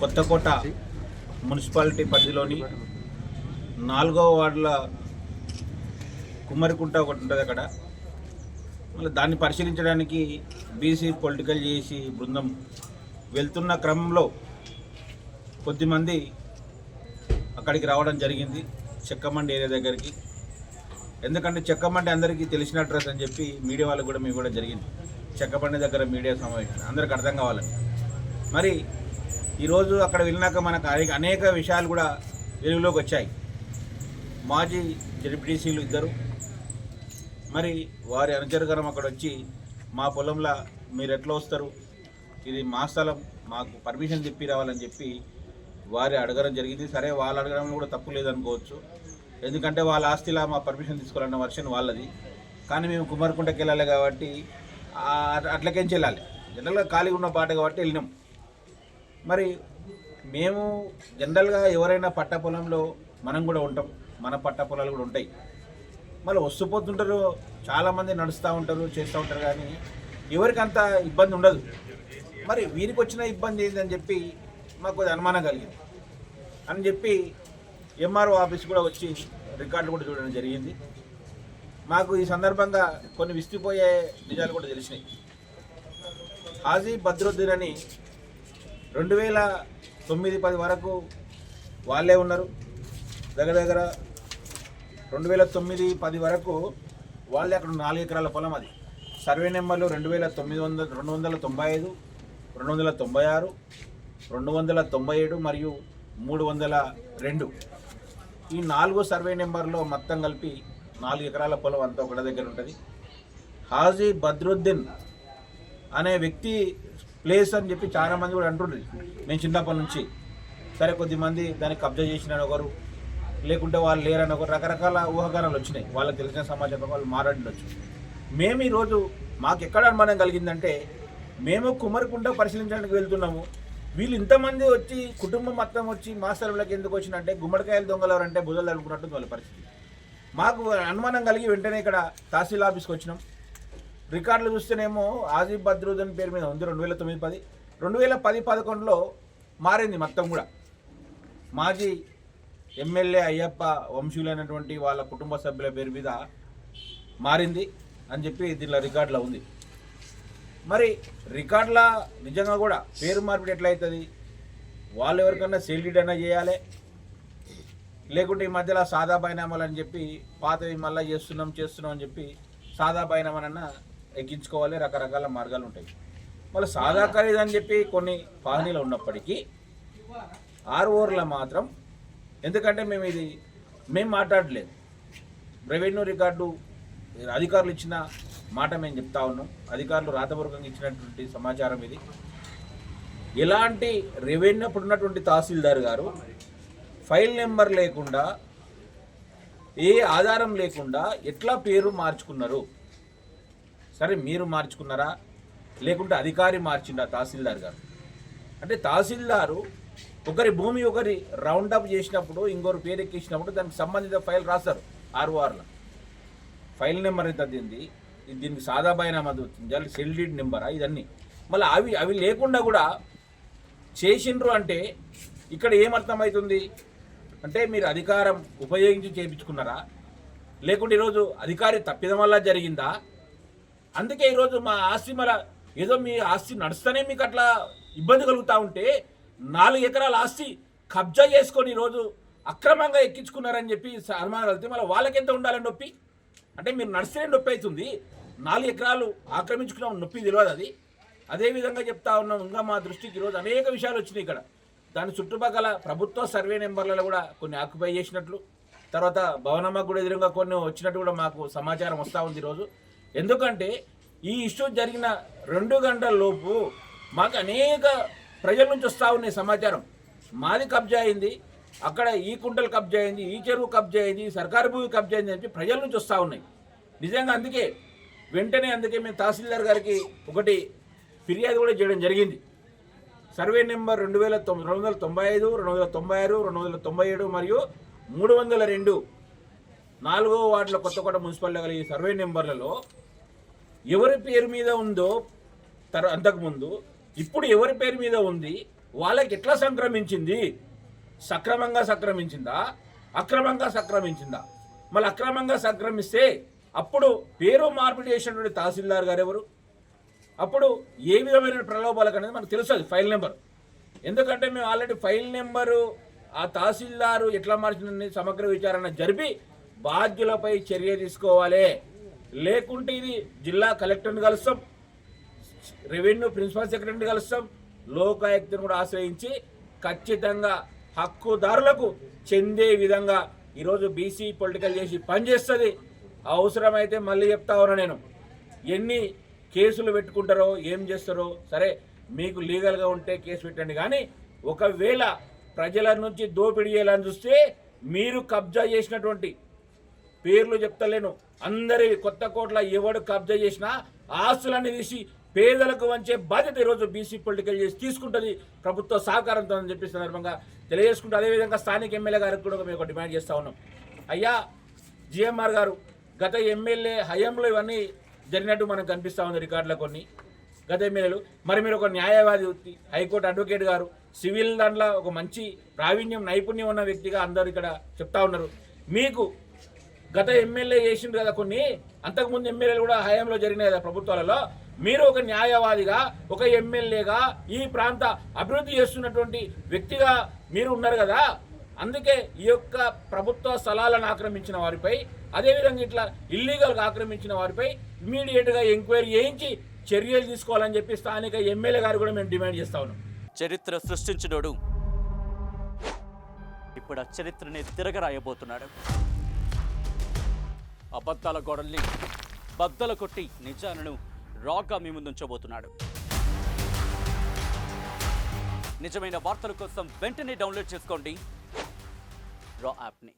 Kothakota municipality పరిధిలోని 4వ వార్డుల కుమ్మరికుంట ఒకటి ఉంటుంది. అక్కడ మళ్ళీ దాన్ని పరిశీలించడానికి బీసీ పొలిటికల్ చేసి బృందం వెళ్తున్న క్రమంలో కొద్దిమంది అక్కడికి రావడం జరిగింది, చెక్కమండి ఏరియా దగ్గరికి. ఎందుకంటే చెక్కమండి అందరికీ తెలిసిన అడ్రస్ అని చెప్పి మీడియా వాళ్ళకు కూడా మేము కూడా జరిగింది. చెక్కమండి దగ్గర మీడియా సమావేశం అందరికి అర్థం కావాలని. మరి ఈరోజు అక్కడ వెళ్ళినాక మనకు అనేక విషయాలు కూడా వెలుగులోకి వచ్చాయి. మాజీ జెడ్పీటీసీలు ఇద్దరు, మరి వారి అనుచరగరం అక్కడ వచ్చి మా పొలంలో మీరు ఎట్లా వస్తారు, ఇది మా స్థలం, మాకు పర్మిషన్ చెప్పి రావాలని చెప్పి వారి అడగడం జరిగింది. సరే, వాళ్ళు అడగడంలో కూడా తప్పు లేదనుకోవచ్చు, ఎందుకంటే వాళ్ళ ఆస్తిలా మా పర్మిషన్ తీసుకోవాలన్న వర్షన్ వాళ్ళది. కానీ మేము కుమ్మరికుంటకి వెళ్ళాలి కాబట్టి అట్లకేంచి వెళ్ళాలి, జనరల్గా ఖాళీగా ఉన్న పాట కాబట్టి వెళ్ళినాం. మరి మేము జనరల్గా ఎవరైనా పట్ట పొలంలో మనం కూడా ఉంటాం, మన పట్ట పొలాలు కూడా ఉంటాయి. మళ్ళీ వస్తుపోతుంటారు, చాలామంది నడుస్తూ ఉంటారు, చేస్తూ ఉంటారు, కానీ ఎవరికి అంత ఇబ్బంది ఉండదు. మరి వీరికి వచ్చిన ఇబ్బంది ఏంటని చెప్పి మాకు కొద్దిగా అనుమానం కలిగింది అని చెప్పి ఎంఆర్ఓ ఆఫీస్ కూడా వచ్చి రికార్డులు కూడా చూడడం జరిగింది. మాకు ఈ సందర్భంగా కొన్ని విసిపోయే నిజాలు కూడా తెలిసినాయి. హాజీ బద్రుద్దీన్ అని 2009-10 వరకు వాళ్ళే ఉన్నారు. దగ్గర 2009-10 వరకు వాళ్ళే అక్కడ 4 ఎకరాల పొలం. అది సర్వే నెంబర్లు 295, 296, 297 మరియు 302. ఈ 4 సర్వే నెంబర్లో మొత్తం కలిపి 4 ఎకరాల పొలం అంతా ఒకటి దగ్గర ఉంటుంది. హాజీ బద్రుద్దీన్ అనే వ్యక్తి ప్లేస్ అని చెప్పి చాలామంది కూడా అంటుండ్రు నేను చిన్నప్పటి నుంచి. సరే, కొద్దిమంది దాన్ని కబ్జా చేసిన ఒకరు, లేకుంటే వాళ్ళు లేరని ఒకరు, రకరకాల ఊహాగానాలు వచ్చినాయి. వాళ్ళకి తెలిసిన సమాచారం వాళ్ళు మాట్లాడవచ్చు. మేము ఈరోజు మాకు ఎక్కడ అనుమానం కలిగిందంటే, మేము కుమ్మరికుంట పరిశీలించడానికి వెళ్తున్నాము, వీళ్ళు ఇంతమంది వచ్చి కుటుంబం మొత్తం వచ్చి మా స్థలంలోకి ఎందుకు వచ్చినంటే గుమ్మడికాయలు దొంగలు ఎవరంటే బుధలు అనుకున్నట్టు వాళ్ళ పరిస్థితి. మాకు అనుమానం కలిగి వెంటనే ఇక్కడ తహసీల్ ఆఫీస్కి వచ్చినాం. రికార్డులు చూస్తేనేమో హాజీ బద్రుద్దీన్ పేరు మీద ఉంది 2009-10. 2010-11లో మారింది మొత్తం కూడా. మాజీ ఎమ్మెల్యే అయ్యప్ప వంశీయులైనటువంటి వాళ్ళ కుటుంబ సభ్యుల పేరు మీద మారింది అని చెప్పి దీనిలో రికార్డులో ఉంది. మరి రికార్డులా నిజంగా కూడా పేరు మార్పిడి ఎట్లయితుంది? వాళ్ళు ఎవరికన్నా సేల్ డీడ్ అయినా చేయాలి, లేకుంటే ఈ మధ్యలో సాదా బైనామాలు అని చెప్పి పాతవి మళ్ళీ చేస్తున్నాం అని చెప్పి సాదా బైనామాలన్నా ఎక్కించుకోవాలి. రకరకాల మార్గాలు ఉంటాయి. మళ్ళీ సాదా ఖరీదు అని చెప్పి కొన్ని పానీలు ఉన్నప్పటికీ ఆర్ఓర్లో మాత్రం, ఎందుకంటే మేము మాట్లాడలేదు, రెవెన్యూ రికార్డు అధికారులు ఇచ్చిన మాట మేము చెప్తా ఉన్నాం. అధికారులు రాతపూర్వకంగా ఇచ్చినటువంటి సమాచారం ఇది. ఎలాంటి రెవెన్యూ అప్పుడు ఉన్నటువంటి తహసీల్దార్ గారు ఫైల్ నెంబర్ లేకుండా, ఏ ఆధారం లేకుండా ఎట్లా పేరు మార్చుకున్నారు? సరే, మీరు మార్చుకున్నారా, లేకుంటే అధికారి మార్చిండా తహసీల్దార్ గారు? అంటే తహసీల్దారు ఒకరి భూమి ఒకరి రౌండప్ చేసినప్పుడు, ఇంకొకరు పేరు ఎక్కించినప్పుడు దానికి సంబంధిత ఫైల్ రాస్తారు. ఆర్ఓఆర్లో ఫైల్ నెంబర్ ఎంత దీనిది, దీనికి సాదా బైనామా దొరుకుతుంది, సెల్ డీడ్ నెంబరా, ఇదన్నీ. మళ్ళీ అవి లేకుండా కూడా చేసిండ్రు అంటే ఇక్కడ ఏమర్థమవుతుంది అంటే, మీరు అధికారం ఉపయోగించి చేయించుకున్నారా, లేకుంటే ఈరోజు అధికారి తప్పిదం వల్ల జరిగిందా? అందుకే ఈరోజు మా ఆస్తి ఏదో మీ ఆస్తి నడుస్తూనే మీకు అట్లా ఇబ్బంది కలుగుతూ ఉంటే 4 ఎకరాల ఆస్తి కబ్జా చేసుకొని ఈరోజు అక్రమంగా ఎక్కించుకున్నారని చెప్పి అనుమానం కలిగితే మళ్ళీ వాళ్ళకి ఎంత ఉండాలని నొప్పి? అంటే మీరు నడిస్తేనే నొప్పి అవుతుంది, 4 ఎకరాలు ఆక్రమించుకున్నాం నొప్పి తెలియదు అది. అదేవిధంగా చెప్తా ఉన్నాం, ఇంకా మా దృష్టికి ఈరోజు అనేక విషయాలు వచ్చినాయి ఇక్కడ. దాని చుట్టుపక్కల ప్రభుత్వ సర్వే నెంబర్లలో కూడా కొన్ని ఆక్యుపై చేసినట్లు, తర్వాత భవనమ్మకు కూడా ఎదురుగా కొన్ని వచ్చినట్టు కూడా మాకు సమాచారం వస్తూ ఉంది ఈరోజు. ఎందుకంటే ఈ ఇష్యూ జరిగిన 2 గంటల లోపు మాకు అనేక ప్రజల నుంచి వస్తూ ఉన్నాయి సమాచారం. మాది కబ్జా అయింది, అక్కడ ఈ కుంటలు కబ్జా అయింది, ఈ చెరువు కబ్జా అయింది, సర్కారు భూమి కబ్జా అయింది అని చెప్పి ప్రజల నుంచి వస్తూ ఉన్నాయి. నిజంగా అందుకే మేము తహసీల్దార్ గారికి ఒకటి ఫిర్యాదు కూడా చేయడం జరిగింది. సర్వే నెంబర్ 295, 296, 297 మరియు 302 4వ వార్డుల కొత్తకోట మున్సిపాలిటీ కలిగే సర్వే నెంబర్లలో ఎవరి పేరు మీద ఉందో అంతకుముందు ఇప్పుడు ఎవరి పేరు మీద ఉంది, వాళ్ళకి ఎట్లా సంక్రమించింది? సక్రమంగా సంక్రమించిందా, అక్రమంగా సంక్రమించిందా? మళ్ళీ అక్రమంగా సంక్రమిస్తే అప్పుడు పేరు మార్పిడి చేసినటువంటి తహసీల్దార్ గారు ఎవరు? అప్పుడు ఏ విధమైన ప్రలోభాలకు అనేది మనకు తెలుసు, అది ఫైల్ నెంబర్. ఎందుకంటే మేము ఆల్రెడీ ఫైల్ నెంబరు ఆ తహసీల్దారు ఎట్లా మార్చిందని సమగ్ర విచారణ జరిపి బాధ్యులపై చర్య తీసుకోవాలి. లేకుంటే ఇది జిల్లా కలెక్టర్ని కలుస్తాం, రెవెన్యూ ప్రిన్సిపల్ సెక్రటరీని కలుస్తాం, లోకాయుక్తను కూడా ఆశ్రయించి ఖచ్చితంగా హక్కుదారులకు చెందే విధంగా ఈరోజు బీసీ పొలిటికల్ చేసి పనిచేస్తుంది. అవసరమైతే మళ్ళీ చెప్తా ఉన్నా, నేను ఎన్ని కేసులు పెట్టుకుంటారో ఏం చేస్తారో సరే, మీకు లీగల్గా ఉంటే కేసు పెట్టండి. కానీ ఒకవేళ ప్రజల నుంచి దోపిడీ చేయాలని చూస్తే మీరు కబ్జా చేసినటువంటి పేర్లు చెప్తలేను, అందరి కొత్త కోట్ల ఎవడు కబ్జా చేసినా ఆస్తులన్నీ తీసి పేదలకు వంచే బాధ్యత ఈరోజు బీసీ పొలిటికల్ చేసి తీసుకుంటుంది ప్రభుత్వ సహకారంతో అని చెప్పి సందర్భంగా తెలియజేసుకుంటూ, అదేవిధంగా స్థానిక ఎమ్మెల్యే గారికి కూడా మేము ఒక డిమాండ్ చేస్తూ ఉన్నాం. అయ్యా జిఎంఆర్ గారు, గత ఎమ్మెల్యే హయాంలో ఇవన్నీ జరిగినట్టు మనకు కనిపిస్తూ ఉంది రికార్డులో కొన్ని గత ఎమ్మెల్యేలు. మరి మీరు ఒక న్యాయవాది, హైకోర్టు అడ్వకేట్ గారు, సివిల్ దాంట్లో ఒక మంచి ప్రావీణ్యం నైపుణ్యం ఉన్న వ్యక్తిగా అందరూ ఇక్కడ చెప్తా ఉన్నారు. మీకు గత ఎమ్మెల్యే చేసిండ్రు కదా కొన్ని, అంతకుముందు ఎమ్మెల్యేలు కూడా హయాంలో జరిగినాయి కదా ప్రభుత్వాలలో. మీరు ఒక న్యాయవాదిగా, ఒక ఎమ్మెల్యేగా ఈ ప్రాంత అభివృద్ధి చేస్తున్నటువంటి వ్యక్తిగా మీరు ఉన్నారు కదా. అందుకే ఈ యొక్క ప్రభుత్వ స్థలాలను ఆక్రమించిన వారిపై, అదేవిధంగా ఇట్లా ఇల్లీగల్గా ఆక్రమించిన వారిపై ఇమీడియట్గా ఎంక్వైరీ చేయించి చర్యలు తీసుకోవాలని చెప్పి స్థానిక ఎమ్మెల్యే గారు కూడా మేము డిమాండ్ చేస్తా ఉన్నాం. చరిత్ర సృష్టించినోడు ఇప్పుడు ఆ చరిత్రని తిరగరాయబోతున్నాడు. అబద్ధాల గోడల్ని బద్దలు కొట్టి నిజాలను రాగా మీ ముందుంచబోతున్నాడు. నిజమైన వార్తల కోసం వెంటనే డౌన్లోడ్ చేసుకోండి రా యాప్ని.